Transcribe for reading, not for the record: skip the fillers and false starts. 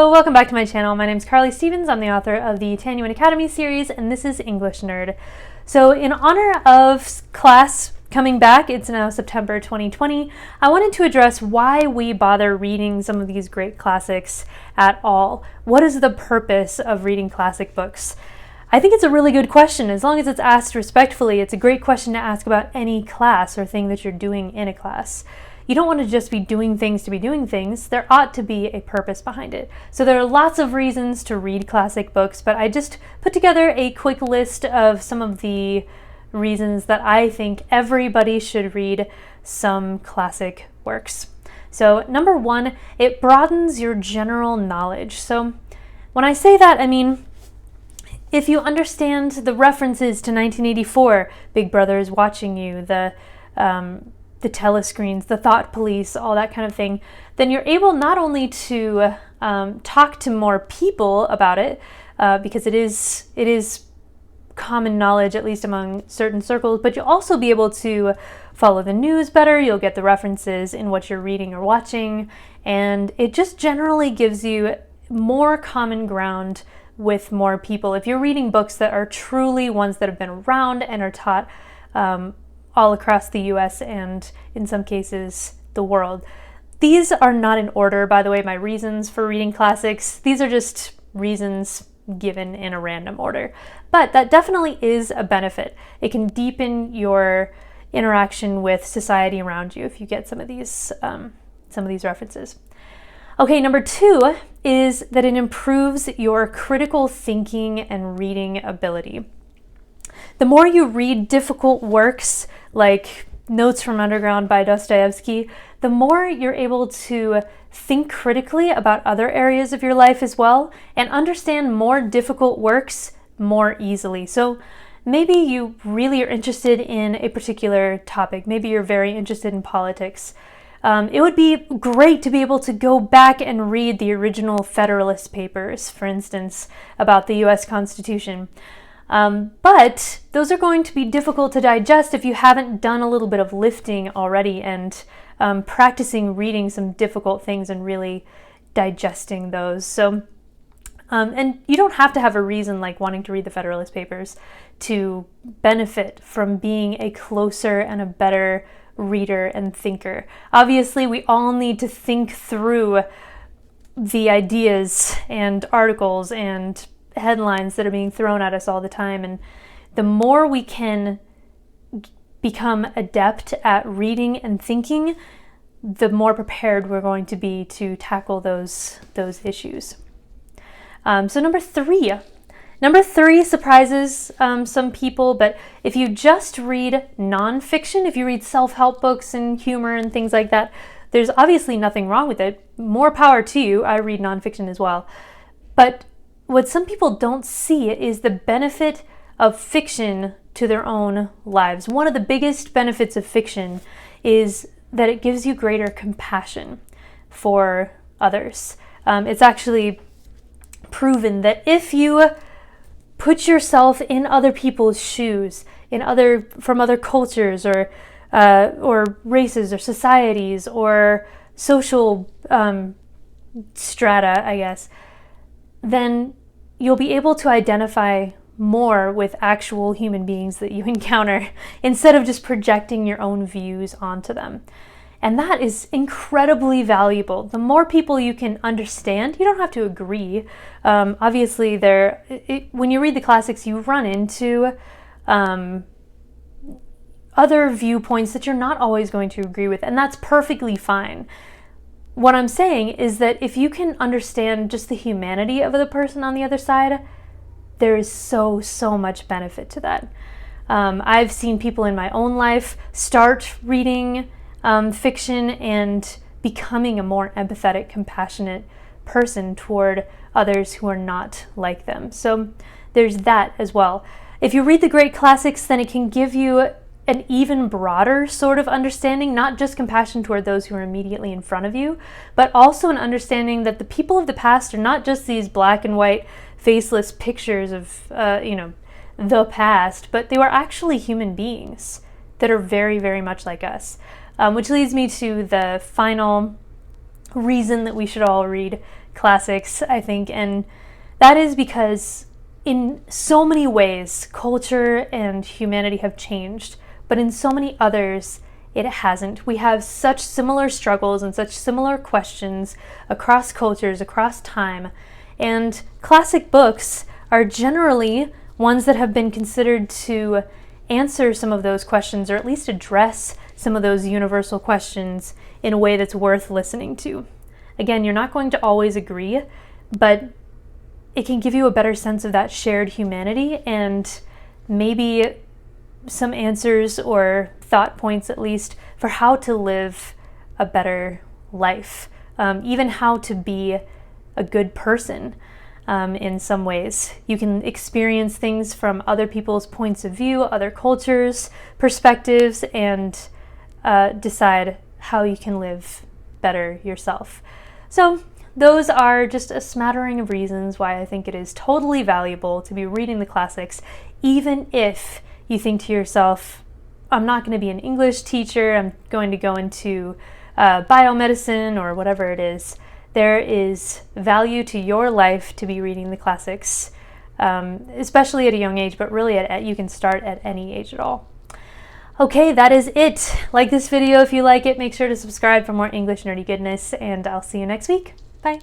Hello, welcome back to my channel. My name is Carly Stevens. I'm the author of the Tanyuan Academy series, and this is English Nerd. So in honor of class coming back, it's now September 2020, I wanted to address why we bother reading some of these great classics at all. What is the purpose of reading classic books? I think it's a really good question. As long as it's asked respectfully, it's a great question to ask about any class or thing that you're doing in a class. You don't want to just be doing things to be doing things. There ought to be a purpose behind it. So there are lots of reasons to read classic books, but I just put together a quick list of some of the reasons that I think everybody should read some classic works. So number one, it broadens your general knowledge. So when I say that, I mean, if you understand the references to 1984, Big Brother is watching you, the telescreens, the thought police, all that kind of thing, then you're able not only to talk to more people about it, because it is common knowledge, at least among certain circles, but you'll also be able to follow the news better. You'll get the references in what you're reading or watching, and it just generally gives you more common ground with more people. If you're reading books that are truly ones that have been around and are taught all across the US and in some cases the world. These are not in order, by the way, my reasons for reading classics. These are just reasons given in a random order. But that definitely is a benefit. It can deepen your interaction with society around you if you get some of these references. Okay, number two is that it improves your critical thinking and reading ability. The more you read difficult works like Notes from Underground by Dostoevsky, the more you're able to think critically about other areas of your life as well and understand more difficult works more easily. So maybe you really are interested in a particular topic. Maybe you're very interested in politics. It would be great to be able to go back and read the original Federalist Papers, for instance, about the US Constitution. But those are going to be difficult to digest if you haven't done a little bit of lifting already and practicing reading some difficult things and really digesting those. So, and you don't have to have a reason like wanting to read the Federalist Papers to benefit from being a closer and a better reader and thinker. Obviously, we all need to think through the ideas and articles and headlines that are being thrown at us all the time, and the more we can become adept at reading and thinking, the more prepared we're going to be to tackle those issues. So number three surprises some people, but if you just read nonfiction, if you read self-help books and humor and things like that, there's obviously nothing wrong with it. More power to you. I read nonfiction as well. But what some people don't see is the benefit of fiction to their own lives. One of the biggest benefits of fiction is that it gives you greater compassion for others. It's actually proven that if you put yourself in other people's shoes, from other cultures or races or societies or social strata, I guess, then you'll be able to identify more with actual human beings that you encounter instead of just projecting your own views onto them. And that is incredibly valuable. The more people you can understand, you don't have to agree. Obviously, when you read the classics, you run into other viewpoints that you're not always going to agree with, and that's perfectly fine. What I'm saying is that if you can understand just the humanity of the person on the other side, there is so much benefit to that. I've seen people in my own life start reading fiction and becoming a more empathetic, compassionate person toward others who are not like them. So there's that as well. If you read the great classics, then it can give you an even broader sort of understanding, not just compassion toward those who are immediately in front of you, but also an understanding that the people of the past are not just these black and white, faceless pictures of, the past, but they were actually human beings that are very, very much like us. Which leads me to the final reason that we should all read classics, I think, and that is because in so many ways, culture and humanity have changed, but in so many others, it hasn't. We have such similar struggles and such similar questions across cultures, across time, and classic books are generally ones that have been considered to answer some of those questions, or at least address some of those universal questions in a way that's worth listening to. Again, you're not going to always agree, but it can give you a better sense of that shared humanity and maybe some answers or thought points, at least, for how to live a better life, even how to be a good person. In some ways, you can experience things from other people's points of view, other cultures, perspectives, and decide how you can live better yourself. So those are just a smattering of reasons why I think it is totally valuable to be reading the classics, even if you think to yourself, I'm not going to be an English teacher, I'm going to go into biomedicine or whatever it is. There is value to your life to be reading the classics, especially at a young age, but really you can start at any age at all. Okay, that is it. Like this video if you like it. Make sure to subscribe for more English nerdy goodness, and I'll see you next week. Bye.